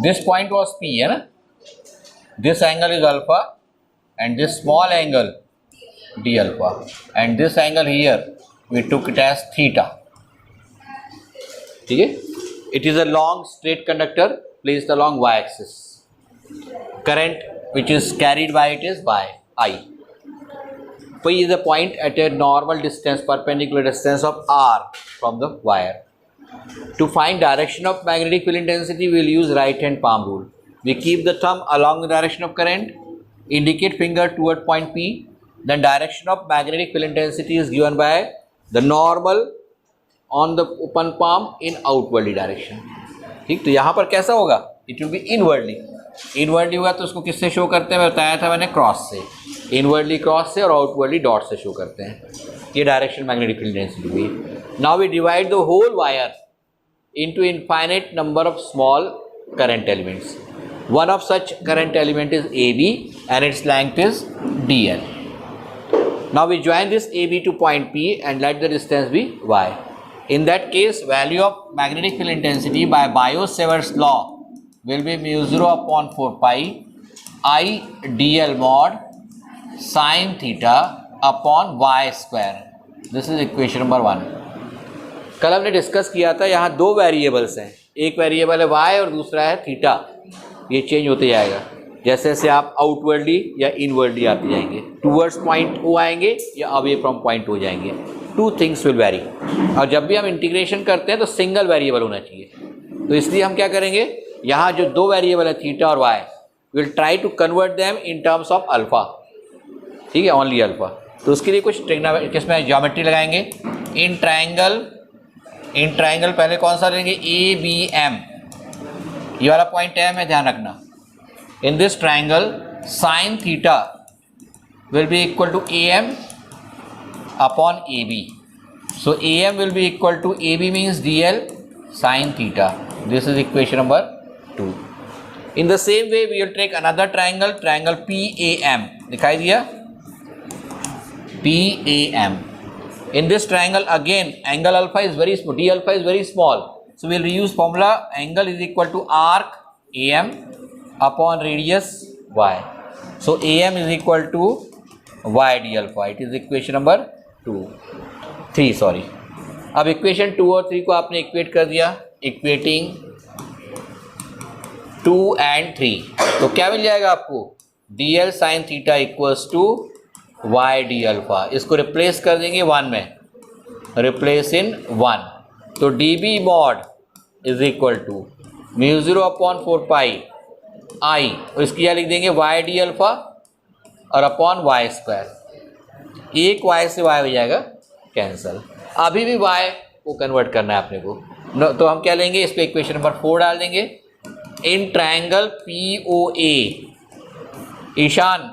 This point was P, है ना? This angle is alpha and this small angle d alpha, and this angle here we took it as theta. ठीक है? It is a long straight conductor placed along y-axis. Current which is carried by it is by I. P is a point at a normal distance, perpendicular distance of r from the wire. To find direction of magnetic field intensity, we will use right hand palm rule. We keep the thumb along the direction of current, indicate finger toward point P, then direction of magnetic field intensity is given by the normal on the open palm in outwardly direction. ठीक, तो यहाँ पर कैसा होगा? It will be inwardly. Inwardly होगा तो उसको किससे शो करते हैं? बताया था मैंने, क्रॉस से. इनवर्डली क्रॉस से और आउटवर्डली डॉट से शो करते हैं. ये डायरेक्शन मैग्नेटिक फील्ड इंटेंसिटी हुई. Now we divide the whole wire into infinite number of small current elements. One of such current element is AB and its length is dl. Now we join this AB to point P and let the distance be y. In that case, value of magnetic field intensity by Biot-Savart's law will be mu0 upon 4 pi I dl mod sin theta upon y square. This is equation number 1. कल हमने discuss किया था, यहाँ दो variables हैं. एक variable है y और दूसरा है थीटा. ये चेंज होते जाएगा जैसे जैसे आप आउटवर्डली या इनवर्डली आते जाएंगे. टूवर्ड्स पॉइंट O आएंगे या अवे फ्रॉम पॉइंट O जाएंगे. Two things will very. और जब भी हम इंटीग्रेशन करते हैं तो सिंगल वेरिएबल होना चाहिए. तो इसलिए हम क्या करेंगे, यहाँ जो दो वेरिएबल है थीटा और y, will try to convert them in terms of alpha. ठीक है, ओनली अल्फ़ा. तो उसके लिए कुछ किसमें ज्योमेट्री लगाएंगे. इन ट्राइंगल पहले कौन सा लेंगे, ए बी एम. ये वाला पॉइंट एम है, ध्यान रखना. In this triangle sine theta will be equal to A M upon A B. So A M will be equal to A B means D L sine theta. This is equation number 2. In the same way we will take another triangle, triangle P A M. दिखाई दिया, P A M. In this triangle again angle alpha is very small, d alpha is very small, so we will reuse formula angle is equal to arc am upon radius y. So am is equal to y d alpha. It is equation number 3 sorry. अब equation 2 और 3 को आपने equate कर दिया. Equating 2 and 3, तो क्या मिल जाएगा आपको, dl sin theta equals to y d alpha. इसको रिप्लेस कर देंगे 1 में, रिप्लेस इन 1. तो dB mod is equal to mu0 upon 4 pi I, और इसकी क्या लिख देंगे, y d अल्फा और अपॉन y स्क्वायर. एक y से y हो जाएगा कैंसिल. अभी भी y को कन्वर्ट करना है अपने को, तो हम क्या लेंगे, इस पर इक्वेशन नंबर 4 डाल देंगे. इन ट्राइंगल POA, ईशान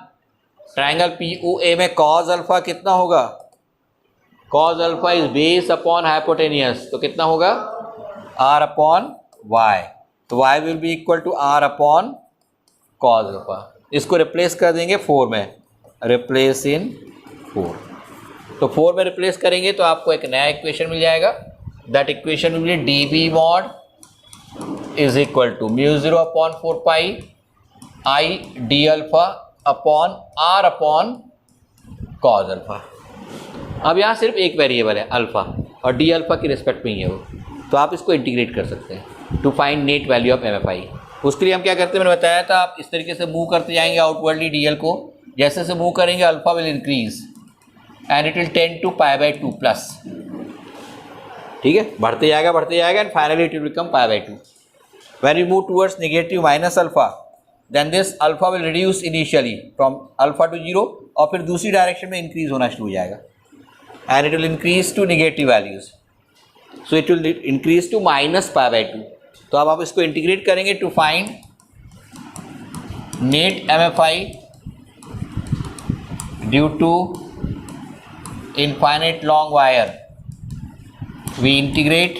ट्राइंगल POA में कॉज अल्फा कितना होगा, cos alpha is base upon hypotenuse, तो कितना होगा, r अपॉन y. तो y will be equal to r upon cos alpha. इसको रिप्लेस कर देंगे 4 में, रिप्लेस इन 4. तो 4 में रिप्लेस करेंगे तो आपको एक नया इक्वेशन मिल जाएगा. That equation will be dB mod is equal to mu0 upon 4 pi I d alpha upon r upon cos alpha. अब यहाँ सिर्फ एक वेरिएबल है अल्फ़ा, और डी अल्फ़ा की रिस्पेक्ट में ही है वो, तो आप इसको इंटीग्रेट कर सकते हैं to find net value of MFI. उसके लिए हम क्या करते हैं, मैंने बताया था, आप इस तरीके से मूव करते जाएंगे आउटवर्डली DL को. जैसे जैसे मूव करेंगे alpha will increase and it will tend to π/2 plus. ठीक है, बढ़ते जाएगा and finally it will become π/2. When you move towards negative minus alpha, then this alpha will reduce initially from alpha to 0 और फिर दूसरी direction में increase होना शुरू हो जाएगा and it will increase to negative values, so it will increase to -π/2। तो अब आप इसको इंटीग्रेट करेंगे to find net MFI due to infinite long wire. We integrate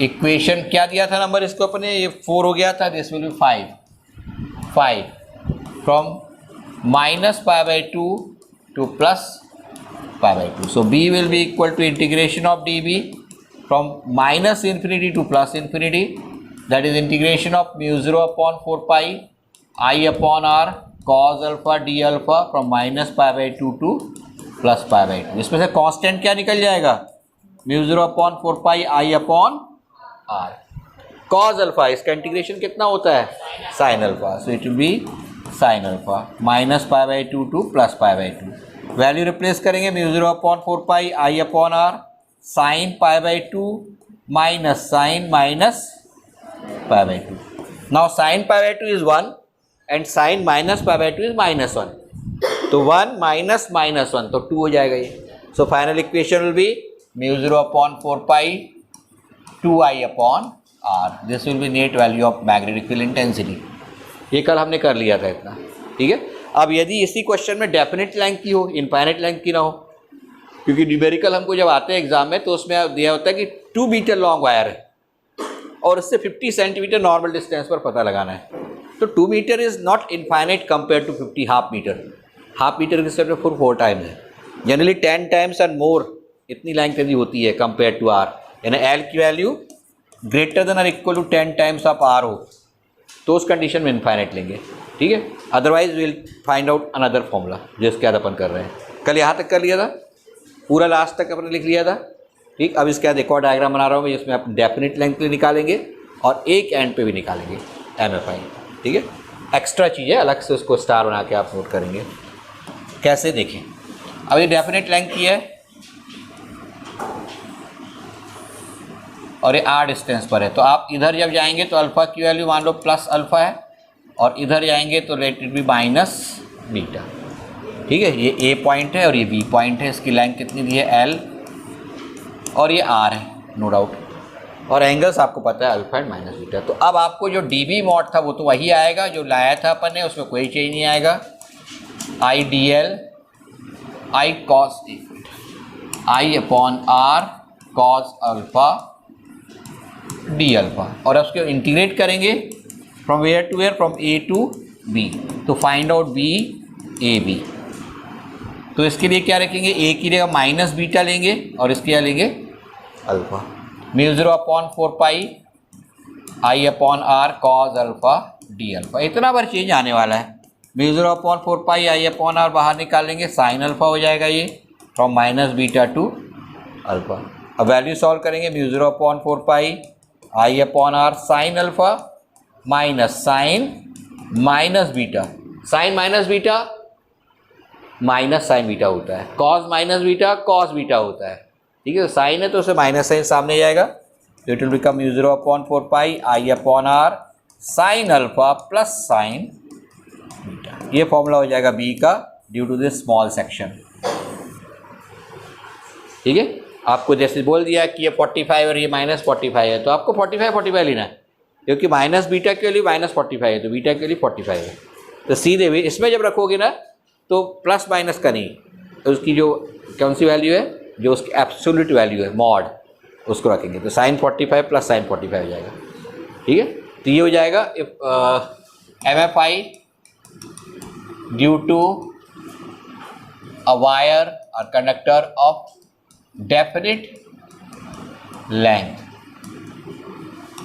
equation, क्या दिया था नंबर इसको अपने, ये 4 हो गया था, this will be 5 from -π/2 to +π/2। So B will be equal to integration of dB from -infinity to +infinity, that is integration of μ0/4 pi I upon r cos alpha d alpha from -π/2 to +π/2। इसमें से constant क्या निकल जाएगा, μ0/4 pi I upon r cos alpha, इसका integration कितना होता है, sin alpha, so it will be sin alpha -π/2 to +π/2। Value replace करेंगे μ0/4 pi I upon r sin π/2 minus sin -π/2। Now sin π/2 is 1 and sin -π/2 is -1, तो 1 minus -1 तो 2 हो जाएगा ये। So final equation will be μ0/4 pi 2I upon r, this will be net value of magnetic field intensity. ये कल हमने कर लिया था इतना, ठीक है। अब यदि इसी क्वेश्चन में डेफिनेट लेंथ की हो, इनफाइनाइट लेंथ की ना हो, क्योंकि न्यूमेरिकल हमको जब आते हैं एग्जाम में तो उसमें दिया होता है कि 2 मीटर लॉन्ग वायर है और उससे 50 सेंटीमीटर नॉर्मल डिस्टेंस पर पता लगाना है, तो 2 meter is not infinite compare to 50 half meter के स्टेप में 4 टाइम्स है, जनरली 10 टाइम्स एंड मोर इतनी लेंथ यदि होती है कंपेयर टू आर, यानी एल की वैल्यू ग्रेटर देन और equal to 10 times of R हो तो उस कंडीशन में इनफाइनाइट लेंगे, ठीक है। Otherwise will find out another formula, जिसके बाद अपन कर रहे हैं। कल यहाँ तक कर लिया था, पूरा लास्ट तक अपने लिख लिया था, ठीक। अब इसके बाद एक और डायग्राम बना रहा हूँ मैं, जिसमें आप डेफिनेट लेंथ भी निकालेंगे और एक एंड पे भी निकालेंगे MFI, ठीक है। एक्स्ट्रा चीज़ है, अलग से उसको स्टार बना के आप नोट करेंगे। कैसे देखें, अब ये डेफिनेट लेंथ की है और ये r डिस्टेंस पर है, तो आप इधर जब जाएंगे तो अल्फ़ा की वैल्यू मान लो +α है और इधर जाएंगे तो लेट इट बी -β, ठीक है। ये A पॉइंट है और ये B पॉइंट है, इसकी लेंथ कितनी दी है L और ये R है, नो डाउट, और एंगल्स आपको पता है अल्फ़ा एंड -β। तो अब आपको जो dB मॉड था वो तो वही आएगा जो लाया था अपन ने, उसमें कोई चेंज नहीं आएगा। I dl I cos I upon r cos alpha D alpha, और उसको इंटीग्रेट करेंगे from where to where, from A to B, तो find out B A B। तो इसके लिए क्या रखेंगे, A की जगह -β लेंगे और इसके लिए लेंगे alpha, μ0/4 pi I upon r cos alpha D alpha. इतना बार चेंज आने वाला है, μ0/4 pi I upon r बाहर निकाल लेंगे, साइन अल्फ़ा हो जाएगा ये, फ्रॉम -β टू अल्फ़ा। अब वैल्यू सॉल्व करेंगे, μ0/4 pi I upon r sine alpha minus sine -β, sine -β minus sine beta होता है, कॉस -β कॉस बीटा होता है, ठीक है। साइन है तो उसे माइनस साइन सामने जाएगा, तो it will become μ0/4 pi I upon r sine alpha plus sine beta. ये फॉर्मूला हो जाएगा B का due to this small section, ठीक है। आपको जैसे बोल दिया कि ये 45 और ये -45 है, तो आपको 45 लेना है, क्योंकि -β के लिए -45 है तो बीटा के लिए 45 है, तो सीधे भी इसमें जब रखोगे ना तो प्लस माइनस का नहीं, तो उसकी जो कौन सी वैल्यू है, जो उसकी एब्सोल्यूट वैल्यू है मॉड, उसको रखेंगे, तो sin 45 प्लस sin 45 हो जाएगा, ठीक है। तो ये हो जाएगा MFI due to a wire और कंडक्टर ऑफ डेफिनिट लेंथ,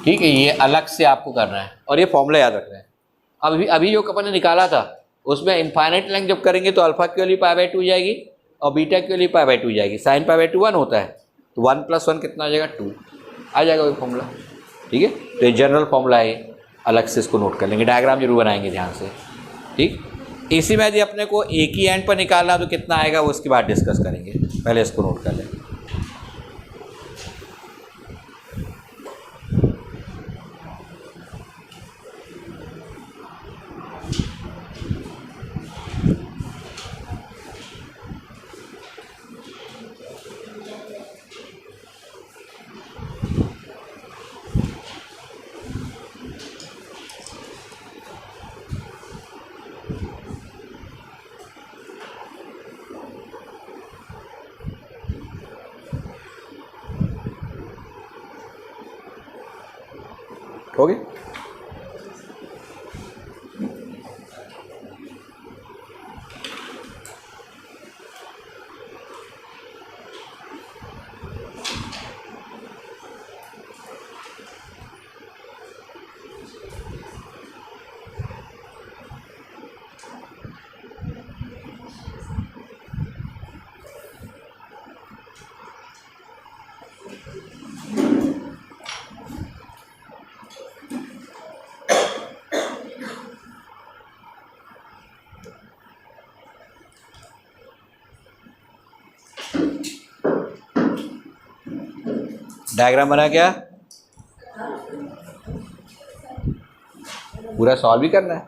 ठीक है। ये अलग से आपको करना है और ये फॉर्मूला याद रखना है। अभी जो अपन ने निकाला था उसमें इनफाइनाइट लेंथ जब करेंगे तो अल्फ़ा की वैल्यू π/2 जाएगी और बीटा की वैल्यू π/2 जाएगी, साइन π/2 1 होता है, तो 1 + 1 कितना आ जाएगा 2 आ जाएगा वो फॉर्मूला, ठीक है। तो ये जनरल फॉर्मूला है, अलग से इसको नोट कर लेंगे, डायग्राम जरूर बनाएंगे ध्यान से, ठीक। इसी में यदि अपने को एक ही एंड पर निकालना तो कितना आएगा वो उसके बाद डिस्कस करेंगे, पहले इसको नोट कर लें। ओके। डायग्राम बना क्या? पूरा सॉल्व भी करना है।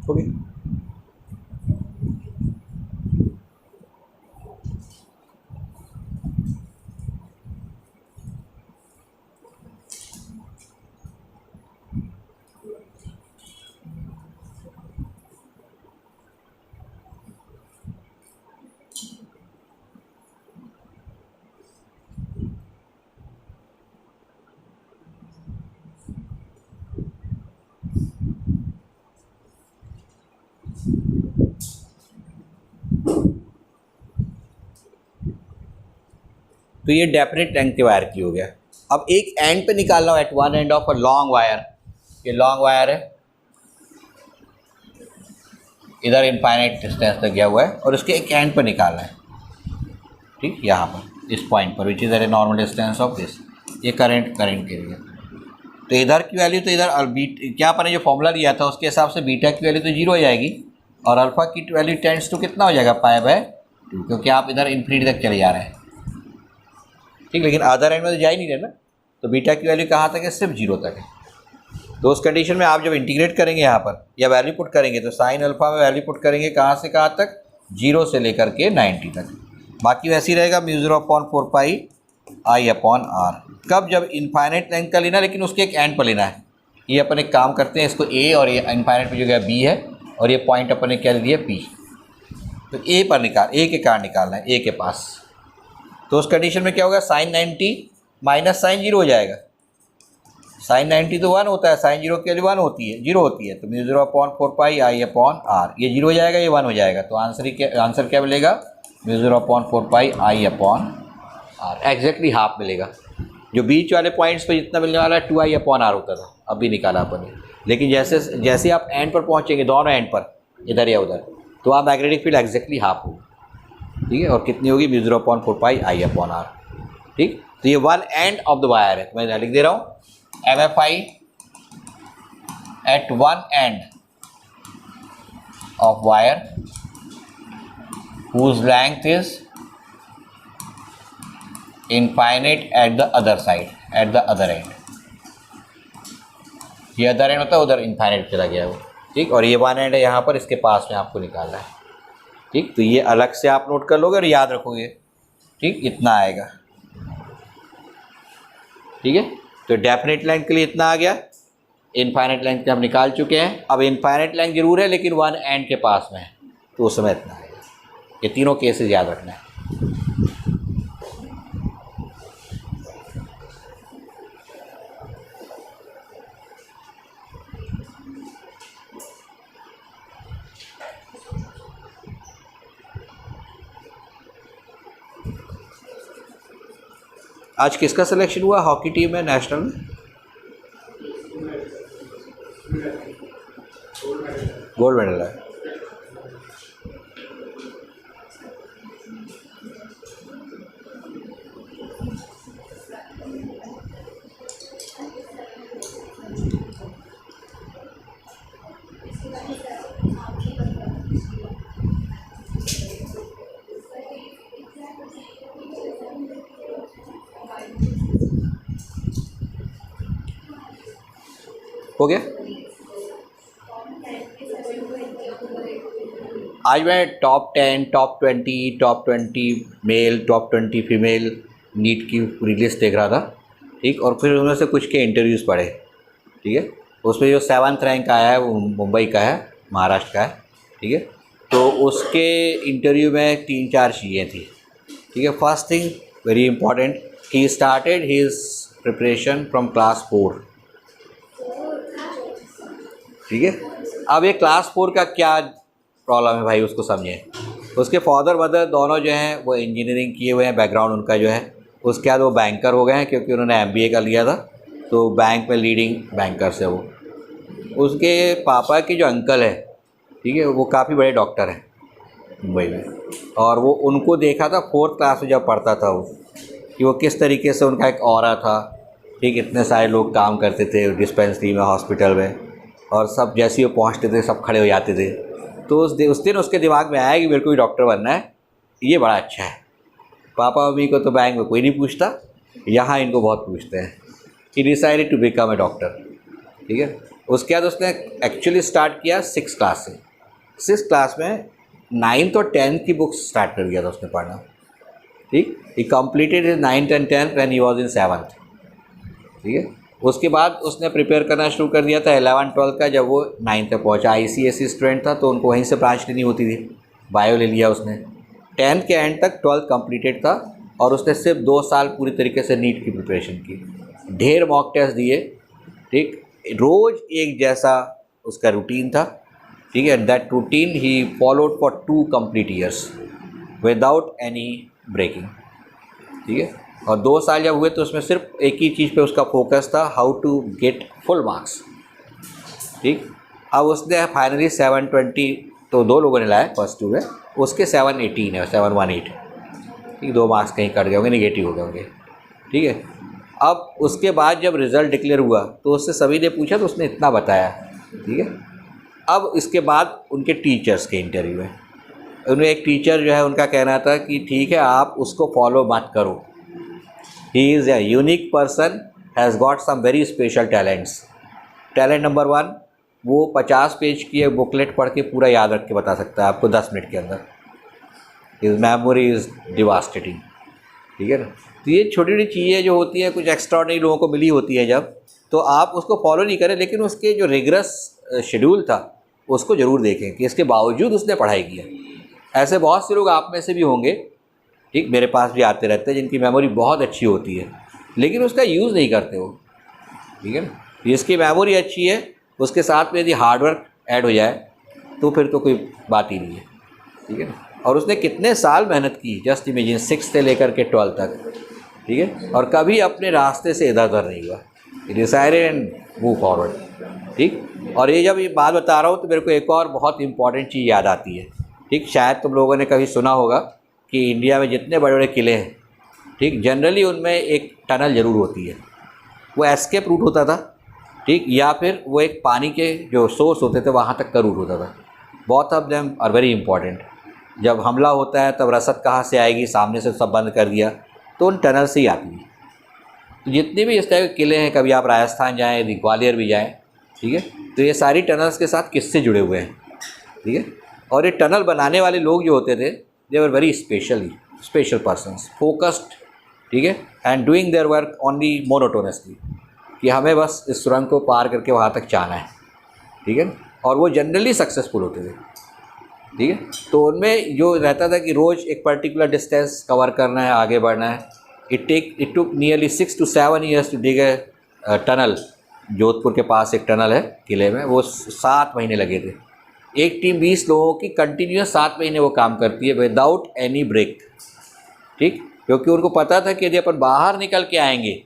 ओके। तो ये डेफिनेट लेंथ के वायर की हो गया। अब एक एंड पे निकालना हो at one end of a long wire. ये लॉन्ग वायर है, इधर इनफाइनाइट डिस्टेंस तक गया हुआ है और उसके एक एंड पर निकालना है, ठीक, यहाँ पर इस पॉइंट पर which is a normal distance of this. ये करंट के लिए तो इधर की वैल्यू तो इधर क्या अपन ने जो फॉर्मूला लिया था उसके हिसाब से बीटा की वैल्यू तो 0 हो जाएगी और अल्फा की वैल्यू टेंड्स टू कितना हो जाएगा π/2, क्योंकि आप इधर इन्फिनिटी तक चले जा रहे हैं, ठीक। लेकिन अदर एंड में तो जा ही नहीं रहे ना, तो बीटा की वैल्यू कहाँ तक है? सिर्फ 0 तक है। तो उस कंडीशन में आप जब इंटीग्रेट करेंगे यहाँ पर या वैल्यू पुट करेंगे तो साइन अल्फा में वैल्यू पुट करेंगे कहाँ से कहाँ तक? 0 से लेकर के 90 तक। बाकी वैसे ही रहेगा μ0/4πi/r। कब? जब इनफाइनाइट लेंथ का लेना, लेकिन उसके एक एंड पर लेना है। ये अपन एक काम करते हैं, इसको ए और ये इनफाइनाइट पे जो गया बी है और ये पॉइंट अपन ने क्या लिया पी, तो ए पर ए के कारण निकालना है, ए के पास। तो उस कंडीशन में क्या होगा? साइन 90 माइनस साइन 0 हो जाएगा। साइन 90 तो 1 होता है, साइन 0 की वैल्यू 1 होती है, 0 होती है, तो μ0/4πi/r ये 0 हो जाएगा, ये 1 हो जाएगा। तो आंसर क्या मिलेगा? μ0/4πi/r एग्जैक्टली हाफ मिलेगा। जो बीच वाले पॉइंट्स पे जितना मिलने वाला है 2i/r होता था, अभी निकाला अपन ने। लेकिन जैसे जैसे आप एंड पर पहुंचेंगे, दोनों एंड पर, इधर या उधर, तो आप मैग्नेटिक फील्ड एग्जैक्टली हाफ होगी, ठीक है। और कितनी होगी? μ0/4πi/r, ठीक। तो ये one end of the wire है, तो मैं लिख दे रहा हूँ MFI at one end of wire whose length is infinite at the other side, at the other end। ये अदर एंड होता है, उधर इनफाइनाइट चला गया वो, ठीक। और ये वन एंड है यहाँ पर, इसके पास में आपको निकालना है, ठीक। तो ये अलग से आप नोट कर लोगे और याद रखोगे, ठीक। इतना आएगा, ठीक है। तो डेफिनेट लेंथ के लिए इतना आ गया, इनफाइनाइट लेंथ के हम निकाल चुके हैं। अब इनफाइनाइट लेंथ जरूर है लेकिन वन एंड के पास में है, तो उस समय इतना आएगा। ये तीनों केसेस याद रखना है। आज किसका सिलेक्शन हुआ हॉकी टीम में नेशनल में? गोल्ड मेडल है। हो गया। आज मैं top 10, top 20, top 20 male, top 20 female NEET की पूरी लिस्ट देख रहा था, ठीक। और फिर उनमें से कुछ के इंटरव्यूज़ पढ़े, ठीक है। उसमें जो 7th रैंक आया है वो मुंबई का है, महाराष्ट्र का है, ठीक है। तो उसके इंटरव्यू में 3-4 चीज़ें थी, ठीक है। First thing very important, he started his preparation from class 4, ठीक है। अब ये क्लास 4 का क्या प्रॉब्लम है भाई, उसको समझें। उसके फादर मदर दोनों जो हैं वो इंजीनियरिंग किए हुए हैं, बैकग्राउंड उनका जो है। उसके बाद वो बैंकर हो गए हैं क्योंकि उन्होंने MBA कर लिया था, तो बैंक में लीडिंग बैंकर्स है वो। उसके पापा के जो अंकल है, ठीक है, वो काफ़ी बड़े डॉक्टर हैं मुंबई में। और वो उनको देखा था 4th क्लास में जब पढ़ता था वो, कि वो किस तरीके से उनका एक ऑरा था, ठीक। इतने सारे लोग काम करते थे डिस्पेंसरी में, हॉस्पिटल में, और सब जैसे ही वो पहुँचते थे सब खड़े हो जाते थे। तो उस दिन उसके दिमाग में आया कि मेरे को भी डॉक्टर बनना है, ये बड़ा अच्छा है। पापा मम्मी को तो बैंक में कोई नहीं पूछता, यहाँ इनको बहुत पूछते हैं। ही decided to become a doctor, ठीक है। उसके बाद उसने एक्चुअली स्टार्ट किया 6th क्लास से। 6th क्लास में 9th और 10th की बुक्स स्टार्ट कर दिया था उसने पढ़ना, ठीक। He completed his 9th and 10th when he was in 7th, ठीक है। उसके बाद उसने प्रिपेयर करना शुरू कर दिया था 11th 12th का, जब वो 9th तक पहुँचा। ICSE स्टूडेंट था तो उनको वहीं से ब्रांच लेनी होती थी, बायो ले लिया उसने। 10th के एंड तक 12th कंप्लीटेड था, और उसने सिर्फ 2 साल पूरी तरीके से नीट की प्रिपरेशन की। ढेर मॉक टेस्ट दिए, ठीक। रोज़ एक जैसा उसका रूटीन था, ठीक है। दैट रूटीन ही followed for 2 complete years without any breaking, ठीक है। और 2 साल जब हुए तो उसमें सिर्फ एक ही चीज़ पे उसका फोकस था, how to get full marks, ठीक। अब उसने फाइनली 720 तो 2 लोगों ने लाया फर्स्ट 2 में, उसके 718 है, 718, ठीक। 2 मार्क्स कहीं कट गए होंगे, नेगेटिव हो गए होंगे, ठीक है। अब उसके बाद जब रिज़ल्ट डिक्लेयर हुआ तो उससे सभी ने पूछा तो उसने इतना बताया, ठीक है। अब इसके बाद उनके टीचर्स के इंटरव्यू है। उनमें एक टीचर जो है उनका कहना था कि ठीक है आप उसको फॉलो मत करो, he is a unique person, has got some very special talents. Talent number 1, वो 50 पेज की एक बुकलेट पढ़ के पूरा याद रख के बता सकता है आपको 10 मिनट के अंदर। His memory is devastating, ठीक है ना। तो ये छोटी छोटी चीज़ें जो होती हैं, कुछ एक्स्ट्राऑर्डिनरी लोगों को मिली होती है जब, तो आप उसको फॉलो नहीं करें, लेकिन उसके जो रिगरस शेड्यूल था उसको ज़रूर देखें कि इसके बावजूद उसने पढ़ाई किया। ऐसे बहुत से लोग आप में से भी होंगे, ठीक, मेरे पास भी आते रहते हैं, जिनकी मेमोरी बहुत अच्छी होती है लेकिन उसका यूज़ नहीं करते वो, ठीक है ना। जिसकी मेमोरी अच्छी है उसके साथ में यदि हार्डवर्क ऐड हो जाए तो फिर तो कोई बात ही नहीं है, ठीक है ना। और उसने कितने साल मेहनत की, जस्ट इमेजिन 6 से लेकर के 12 तक, ठीक है। और कभी अपने रास्ते से इधर उधर नहीं हुआ, डिसाइडेड एंड मूव फॉरवर्ड, ठीक। और ये जब ये बात बता रहा हूँ तो मेरे को एक और बहुत इंपॉर्टेंट चीज़ याद आती है, ठीक। शायद तुम लोगों ने कभी सुना होगा कि इंडिया में जितने बड़े बड़े किले हैं, ठीक, जनरली उनमें एक टनल ज़रूर होती है। वो एस्केप रूट होता था, ठीक, या फिर वो एक पानी के जो सोर्स होते थे वहाँ तक का रूट होता था। Both of them are very important. जब हमला होता है तब रसद कहाँ से आएगी, सामने से सब बंद कर दिया तो उन टनल से ही आती है। तो जितने भी इस तरह के किले हैं, कभी आप राजस्थान जाएँ, यदि ग्वालियर भी जाएँ, ठीक है, तो ये सारी टनल्स के साथ किससे जुड़े हुए हैं, ठीक है। और ये टनल बनाने वाले लोग जो होते थे, they were very special persons, focused, ठीक है, and doing their work only monotonously, कि हमें बस इस सुरंग को पार करके वहाँ तक जाना है, ठीक है। और वो जनरली सक्सेसफुल होते थे, ठीक है। तो उनमें जो रहता था कि रोज़ एक पर्टिकुलर डिस्टेंस कवर करना है, आगे बढ़ना है। It took nearly 6 to 7 years to dig a tunnel. Jodhpur के पास एक टनल है किले में, वो 7 महीने लगे थे। एक टीम 20 लोगों की कंटिन्यूस 7 महीने वो काम करती है विदाउट एनी ब्रेक, ठीक। क्योंकि उनको पता था कि यदि अपन बाहर निकल के आएंगे,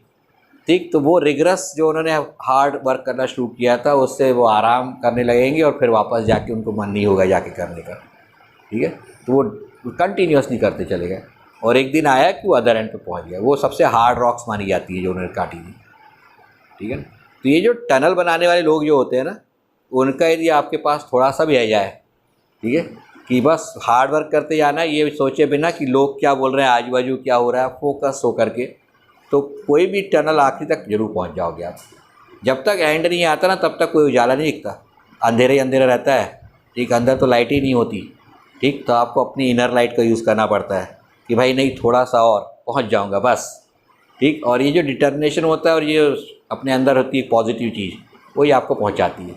ठीक, तो वो रिगरस जो उन्होंने हार्ड वर्क करना शुरू किया था उससे वो आराम करने लगेंगे और फिर वापस जाके उनको मन नहीं होगा जाके करने का, ठीक है। तो वो कंटिन्यूसली करते चले गए और एक दिन आया कि वो अदर एंड पे पहुंच गया। वो सबसे हार्ड रॉक्स मानी जाती है जो उन्होंने काटी थी, ठीक है। तो ये जो टनल बनाने वाले लोग जो होते हैं ना, उनका यदि आपके पास थोड़ा सा भी आ जाए, ठीक है, कि बस हार्ड वर्क करते जाना, ये सोचे बिना कि लोग क्या बोल रहे हैं, आजू बाजू क्या हो रहा है, फोकस हो करके, तो कोई भी टनल आखिरी तक जरूर पहुंच जाओगे आप। जब तक एंड नहीं आता ना तब तक कोई उजाला नहीं दिखता, अंधेरा ही अंधेरा रहता है, ठीक, अंदर तो लाइट ही नहीं होती, ठीक। तो आपको अपनी इनर लाइट का यूज़ करना पड़ता है कि भाई नहीं थोड़ा सा और पहुंच जाऊंगा बस, ठीक। और ये जो डिटर्मिनेशन होता है और ये अपने अंदर होती है पॉजिटिव चीज़, वही आपको पहुंचाती है,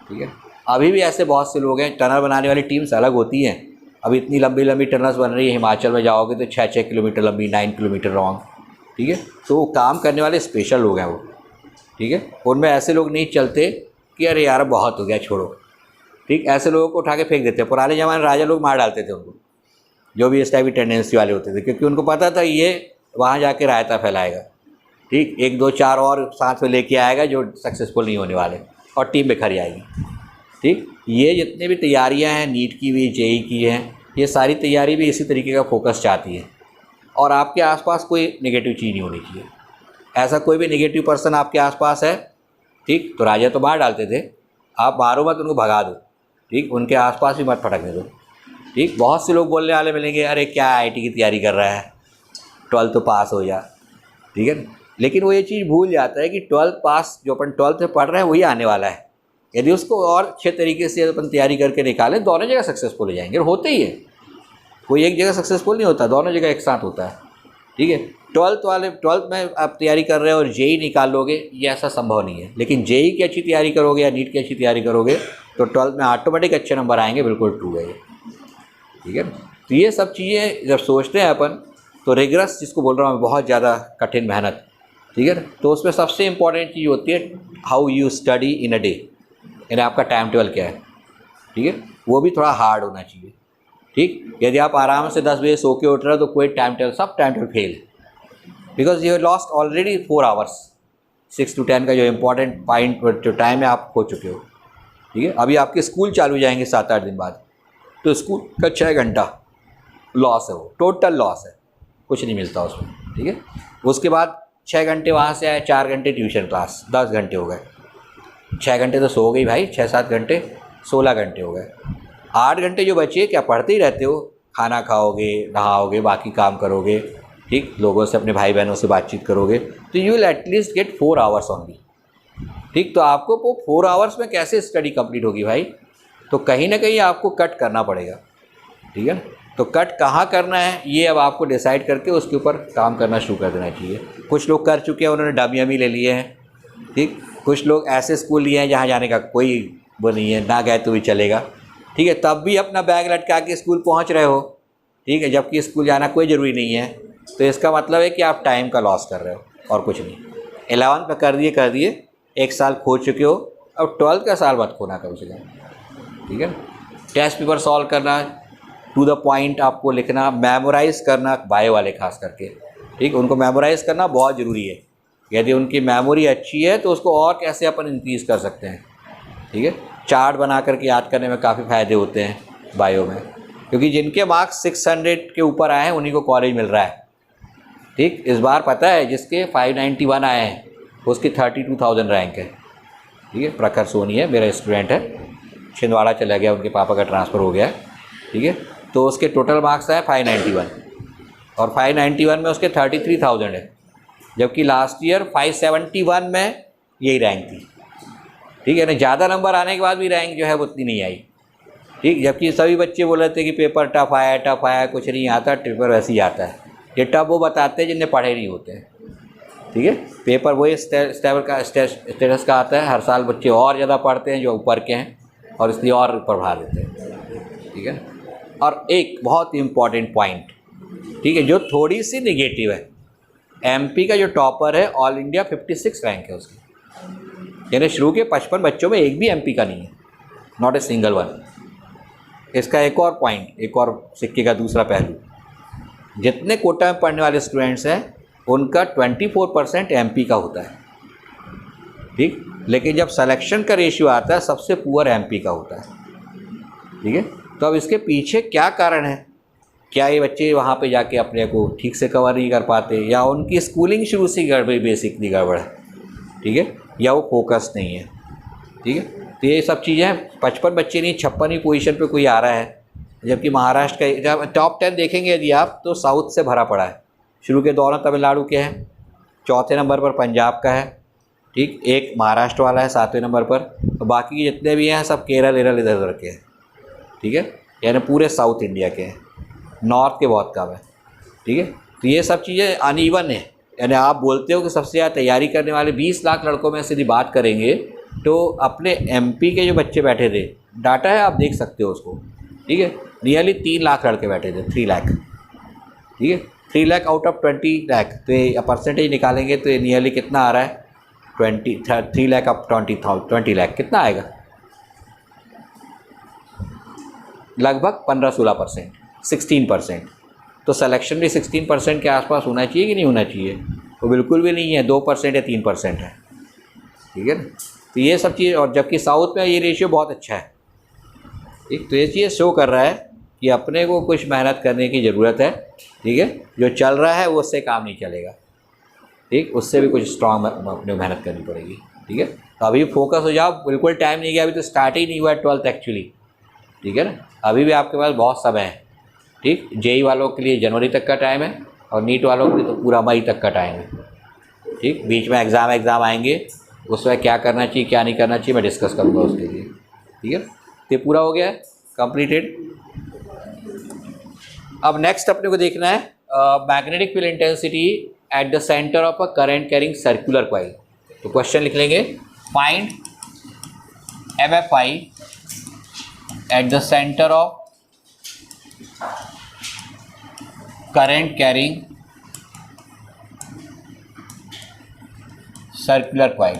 ठीक है। अभी भी ऐसे बहुत से लोग हैं, टनल बनाने वाली टीम्स अलग होती हैं। अभी इतनी लंबी लंबी टनल्स बन रही है, हिमाचल में जाओगे तो 6-6 किलोमीटर लंबी, 9 किलोमीटर लॉन्ग, ठीक है। तो वो काम करने वाले स्पेशल लोग हैं वो, ठीक है। उनमें ऐसे लोग नहीं चलते कि अरे यार बहुत हो गया छोड़ो, ठीक। ऐसे लोगों को उठा के फेंक देते हैं। पुराने ज़माने राजा लोग मार डालते थे उनको, जो भी इस टाइप की टेंडेंसी वाले होते थे, क्योंकि उनको पता था ये वहाँ जाके रायता फैलाएगा, ठीक। 1 2 4 और साथ में लेके आएगा जो सक्सेसफुल नहीं होने वाले और टीम बिखर जाएगी, ठीक। ये जितने भी तैयारियां हैं, नीट की भी, जेई की हैं, ये सारी तैयारी भी इसी तरीके का फोकस चाहती है। और आपके आसपास कोई नेगेटिव चीज़ नहीं होनी चाहिए। ऐसा कोई भी नेगेटिव पर्सन आपके आसपास है, ठीक, तो राजा तो मार डालते थे, आप मारो मत, उनको भगा दो, ठीक, उनके आसपास भी मत फटकने दो, ठीक। बहुत से लोग बोलने वाले मिलेंगे, अरे क्या आईटी की तैयारी कर रहा है, 12th तो पास हो जा, ठीक है। लेकिन वो ये चीज़ भूल जाता है कि 12th पास जो अपन 12th में पढ़ रहे हैं वही आने वाला है। यदि उसको और अच्छे तरीके से अपन तैयारी करके निकालें, दोनों जगह सक्सेसफुल हो जाएंगे। और होते ही है, कोई एक जगह सक्सेसफुल नहीं होता, दोनों जगह एक साथ होता है, ठीक है। 12th में आप तैयारी कर रहे हो और जेई निकाल लोगे, ये ऐसा संभव नहीं है। लेकिन जेई की अच्छी तैयारी करोगे या नीट की अच्छी तैयारी करोगे तो 12th में ऑटोमेटिक अच्छे नंबर आएंगे, बिल्कुल ट्रू है ये, ठीक है। तो ये सब चीज़ें जब सोचते हैं अपन, तो रिगरस जिसको बोल रहा हूँ बहुत ज़्यादा कठिन मेहनत, ठीक है, तो उसमें सबसे इम्पॉर्टेंट चीज़ होती है how you study in a day, यानी आपका टाइम टेबल क्या है, ठीक है। वो भी थोड़ा हार्ड होना चाहिए, ठीक। यदि आप आराम से 10 बजे सो के उठ रहे हो तो कोई टाइम टेबल, सब टाइम टेबल फेल है, because you lost already 4 hours, 6 to 10 का जो इम्पोर्टेंट पॉइंट जो टाइम है आप खो चुके हो, ठीक है। अभी आपके स्कूल चालू हो जाएंगे 7-8 दिन बाद, तो स्कूल का 6 घंटा लॉस है, वो टोटल लॉस है, कुछ नहीं मिलता उसमें, ठीक है। उसके बाद 6 घंटे वहाँ से आए, 4 घंटे ट्यूशन क्लास, 10 घंटे हो गए। 6 घंटे तो सो गई भाई, 6-7 घंटे, 16 घंटे हो गए। 8 घंटे जो बचे क्या पढ़ते ही रहते हो, खाना खाओगे, नहाओगे, बाकी काम करोगे, ठीक, लोगों से, अपने भाई बहनों से बातचीत करोगे, तो you will at least get 4 hours only, ठीक। तो आपको वो 4 आवर्स में कैसे स्टडी कंप्लीट होगी भाई, तो कहीं ना कहीं आपको कट करना पड़ेगा, ठीक है। तो कट कहाँ करना है ये अब आपको डिसाइड करके उसके ऊपर काम करना शुरू कर देना चाहिए। कुछ लोग कर चुके हैं, उन्होंने डमी ले लिए हैं, ठीक। कुछ लोग ऐसे स्कूल लिए हैं जहाँ जाने का कोई वो नहीं है, ना गए तो भी चलेगा, ठीक है, तब भी अपना बैग लटका के स्कूल पहुँच रहे हो, ठीक है, जबकि स्कूल जाना कोई ज़रूरी नहीं है। तो इसका मतलब है कि आप टाइम का लॉस कर रहे हो और कुछ नहीं। 11th में कर दिए, 1 साल खो चुके हो, अब 12th का साल मत खोना कम से कम, ठीक है। टेस्ट पेपर सॉल्व करना, टू द पॉइंट आपको लिखना, मेमोराइज़ करना, बायो वाले खास करके, ठीक, उनको मेमोराइज़ करना बहुत ज़रूरी है। यदि उनकी मेमोरी अच्छी है तो उसको और कैसे अपन इंक्रीज़ कर सकते हैं, ठीक है। चार्ट बना करके याद करने में काफ़ी फ़ायदे होते हैं बायो में, क्योंकि जिनके मार्क्स 600 के ऊपर आए हैं उन्हीं को कॉलेज मिल रहा है, ठीक। इस बार पता है जिसके 591 आए हैं उसकी 32,000 रैंक है, ठीक है। प्रखर सोनी है, मेरा स्टूडेंट है, छिंदवाड़ा चला गया, उनके पापा का ट्रांसफ़र हो गया, ठीक है। तो उसके टोटल मार्क्स आए 591 और 591 में उसके 33,000 है, जबकि लास्ट ईयर 571 में यही रैंक थी, ठीक है ना। ज़्यादा नंबर आने के बाद भी रैंक जो है वो उतनी नहीं आई, ठीक। जबकि सभी बच्चे बोल रहे थे कि पेपर टफ आया, कुछ नहीं आता, पेपर वैसे ही आता है। ये टफ वो बताते हैं जिन्हें पढ़े नहीं होते हैं, ठीक है। पेपर वही स्टेटस का आता है, हर साल बच्चे और ज़्यादा पढ़ते हैं जो ऊपर के हैं और इसलिए और ऊपर बढ़ा देते हैं, ठीक है। और एक बहुत इम्पॉर्टेंट पॉइंट, ठीक है, जो थोड़ी सी निगेटिव है, एमपी का जो टॉपर है ऑल इंडिया 56 रैंक है उसकी, यानी शुरू के 55 बच्चों में एक भी एमपी का नहीं है, नॉट ए सिंगल वन। इसका एक और पॉइंट, एक और सिक्के का दूसरा पहलू, जितने कोटा में पढ़ने वाले स्टूडेंट्स हैं उनका 24% एमपी का होता है, ठीक। लेकिन जब सिलेक्शन का रेशियो आता है सबसे पुअर एमपी का होता है, ठीक है। तो अब इसके पीछे क्या कारण है? क्या ये बच्चे वहाँ पे जाके अपने को ठीक से कवर नहीं कर पाते, या उनकी स्कूलिंग शुरू से गड़बड़ी, बेसिकली गड़बड़ है, ठीक है, या वो फोकस नहीं है, ठीक है। तो ये सब चीज़ें 55 बच्चे नहीं 56वीं पोजीशन पे कोई आ रहा है, जबकि महाराष्ट्र का जब टॉप 10 देखेंगे यदि आप तो साउथ से भरा पड़ा है। शुरू के दौरान तमिलनाडु के हैं, चौथे नंबर पर पंजाब का है, ठीक, एक महाराष्ट्र वाला है 7वें नंबर पर, तो बाकी जितने भी हैं सब केरल इधर उधर के हैं, ठीक है, यानी पूरे साउथ इंडिया के हैं, नॉर्थ के बहुत कम है, ठीक है। तो ये सब चीज़ें अनइवन है, यानी आप बोलते हो कि सबसे ज़्यादा तैयारी करने वाले 20 लाख लड़कों में से यदि बात करेंगे तो अपने एमपी के जो बच्चे बैठे थे, डाटा है आप देख सकते हो उसको, ठीक है, नियरली 3 लाख लड़के बैठे थे, 3 लाख, ठीक है, 3 लाख आउट ऑफ 20 लाख, तो ये परसेंटेज निकालेंगे तो ये नियरली कितना आ रहा है, 3 लाख ऑफ 20 लाख कितना आएगा, लगभग 15-16%, 16%। तो सिलेक्शन भी 16% के आसपास होना चाहिए कि नहीं होना चाहिए? तो बिल्कुल भी नहीं है, 2% या 3% है, ठीक है ना। तो ये सब चीज़, और जबकि साउथ में ये रेशियो बहुत अच्छा है, ठीक। तो ये चीज़ शो कर रहा है कि अपने को कुछ मेहनत करने की ज़रूरत है, ठीक है। जो चल रहा है वो उससे काम नहीं चलेगा, ठीक, उससे भी कुछ स्ट्रॉन्ग अपने मेहनत करनी पड़ेगी, ठीक है। तो अभी फोकस हो जाओ, बिल्कुल टाइम नहीं गया, अभी तो स्टार्ट ही नहीं हुआ है 12th एक्चुअली, ठीक है ना। अभी भी आपके पास बहुत समय है, ठीक। जेई वालों के लिए जनवरी तक का टाइम है और नीट वालों के लिए तो पूरा मई तक का टाइम है, ठीक। बीच में एग्ज़ाम आएंगे, उसमें क्या करना चाहिए क्या नहीं करना चाहिए मैं डिस्कस करूँगा उसके लिए, ठीक है। तो ये पूरा हो गया है, कंप्लीटेड। अब नेक्स्ट अपने को देखना है magnetic field intensity at the centre of a current carrying circular coil. तो क्वेश्चन लिख लेंगे, find MFI at the centre of current carrying circular coil।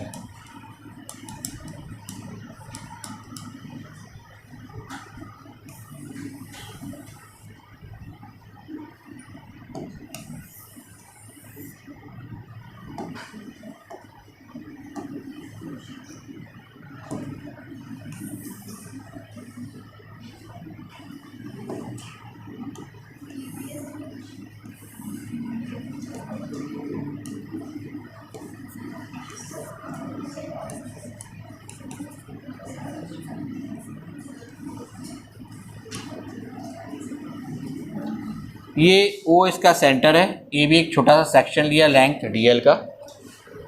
ये O इसका सेंटर है, ए भी एक छोटा सा सेक्शन लिया लेंथ DL का,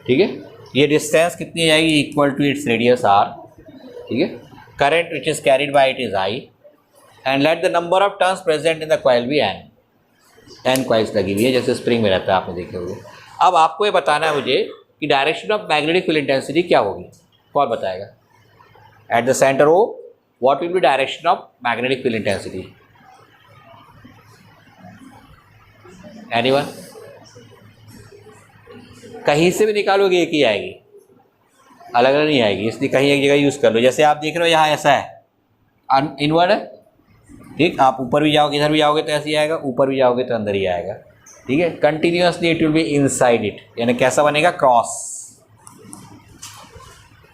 ठीक है। ये डिस्टेंस कितनी जाएगी, equal to its radius R, ठीक है। Current which is carried by it is I and let the number of turns present in the coil भी N कॉइल्स लगी हुई है, जैसे स्प्रिंग में रहता है, आपने देखे होंगे। अब आपको ये बताना है मुझे कि direction of magnetic field intensity क्या होगी, कौन बताएगा? At the centre O what will be direction of magnetic field intensity? Anyone? कहीं से भी निकालोगे एक ही आएगी, अलग अलग नहीं आएगी, इसलिए कहीं एक जगह यूज़ कर लो। जैसे आप देख रहे हो यहाँ ऐसा है, इनवर्ड है, ठीक। आप ऊपर भी जाओगे इधर भी जाओगे तो ऐसे ही आएगा, ऊपर भी जाओगे तो अंदर ही आएगा, ठीक है। Continuously it will be inside it, यानी कैसा बनेगा, क्रॉस,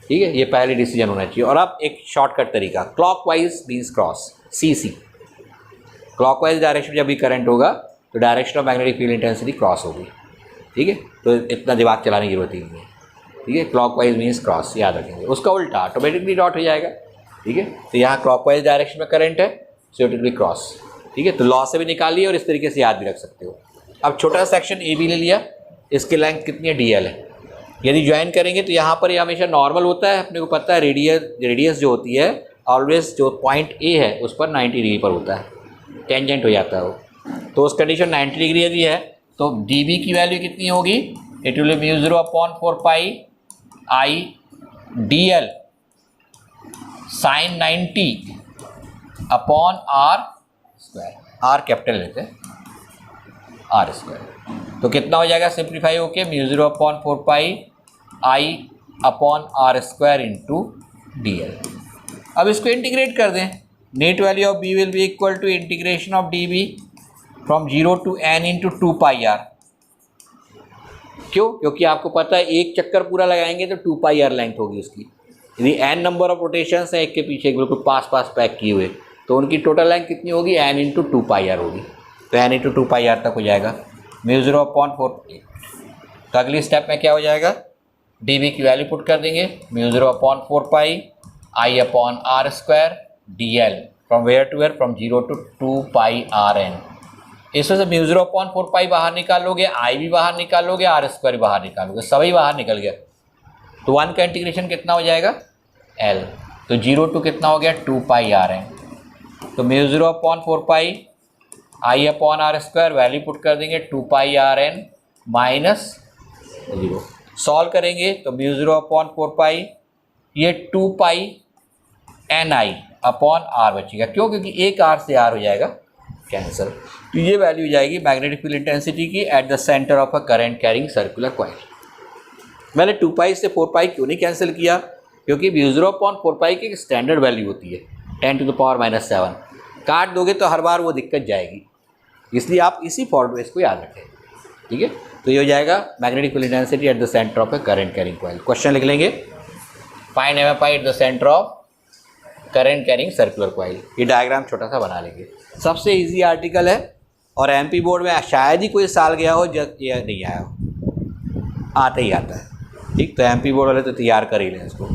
ठीक है। ये पहले डिसीजन होना चाहिए। और अब एक शॉर्टकट तरीका, clockwise means cross, CC, clockwise direction जब भी करंट होगा तो direction of magnetic field intensity cross होगी, ठीक है। तो इतना दिमाग चलाने की जरूरत ही नहीं है, ठीक है। क्लॉकवाइज मीन्स क्रॉस, याद रखेंगे। उसका उल्टा ऑटोमेटिकली डॉट हो जाएगा, ठीक है। तो यहाँ क्लॉकवाइज डायरेक्शन में करंट है, सो इट विल बी क्रॉस, ठीक है। तो लॉ से भी निकाल लिया और इस तरीके से याद भी रख सकते हो। अब छोटा सा सेक्शन ए बी ले लिया, इसकी लेंथ कितनी है, DL है। यदि ज्वाइन करेंगे तो यहाँ पर ये हमेशा नॉर्मल होता है, अपने को पता है। रेडियस जो होती है ऑलवेज जो पॉइंट A है उस पर 90 डिग्री पर होता है, टेंजेंट हो जाता है वो। तो उस कंडीशन 90 डिग्री यदि है तो dB की वैल्यू कितनी होगी, it will be 0/4 pi I DL sin 90 upon R square, R capital लेते हैं, R स्क्वायर। तो कितना हो जाएगा सिंप्लीफाई होके, 0/4 pi I upon R square into DL। अब इसको इंटीग्रेट कर दें, net value of B will be equal to integration of dB from 0 to n into 2 pi R. क्यों? क्योंकि आपको पता है एक चक्कर पूरा लगाएंगे तो 2 पाई आर लेंथ होगी उसकी। यदि n नंबर ऑफ रोटेशंस है एक के पीछे एक बिल्कुल पास पास पैक किए हुए, तो उनकी टोटल लेंथ कितनी होगी? n इंटू 2 पाई आर होगी। तो n इंटू 2 पाई आर तक हो जाएगा, μ0/4। तो अगली स्टेप में क्या हो जाएगा? dv की वैल्यू पुट कर देंगे, μ0/4 pi I/r² dl from where to where, from 0 to 2 pi rn। इसमें से μ0/4 पाई बाहर निकालोगे, I भी बाहर निकालोगे, r² भी बाहर निकालोगे, सभी बाहर निकल गया। तो 1 का इंटीग्रेशन कितना हो जाएगा? L। तो 0 to कितना हो गया? 2 पाई rn। तो μ0/4 पाई I/r², वैल्यू पुट कर देंगे 2 पाई rn माइनस 0। सॉल्व करेंगे तो μ0/4 पाई ये 2 पाई ni/r बचेगा। क्यों? क्योंकि एक r से r हो जाएगा कैंसिल। तो ये वैल्यू हो जाएगी मैग्नेटिक फील्ड इंटेंसिटी की at the centre of a current carrying circular coil. मैंने 2 पाई से 4 पाई क्यों नहीं कैंसिल किया? क्योंकि μ0/4 पाई की स्टैंडर्ड वैल्यू होती है 10⁻⁻⁷। काट दोगे तो हर बार वो दिक्कत जाएगी, इसलिए आप इसी फॉर्मूले में इसको याद रखें। ठीक है, तो ये हो जाएगा magnetic field intensity at the centre of A current carrying coil. Question लिख लेंगे, find MFI at the centre of current carrying circular coil. ये डायग्राम छोटा सा बना लेंगे। सबसे इजी आर्टिकल है और MP बोर्ड में शायद ही कोई साल गया हो जब यह नहीं आया हो, आते ही आता है। ठीक, तो MP बोर्ड वाले तो तैयार कर ही लें इसको।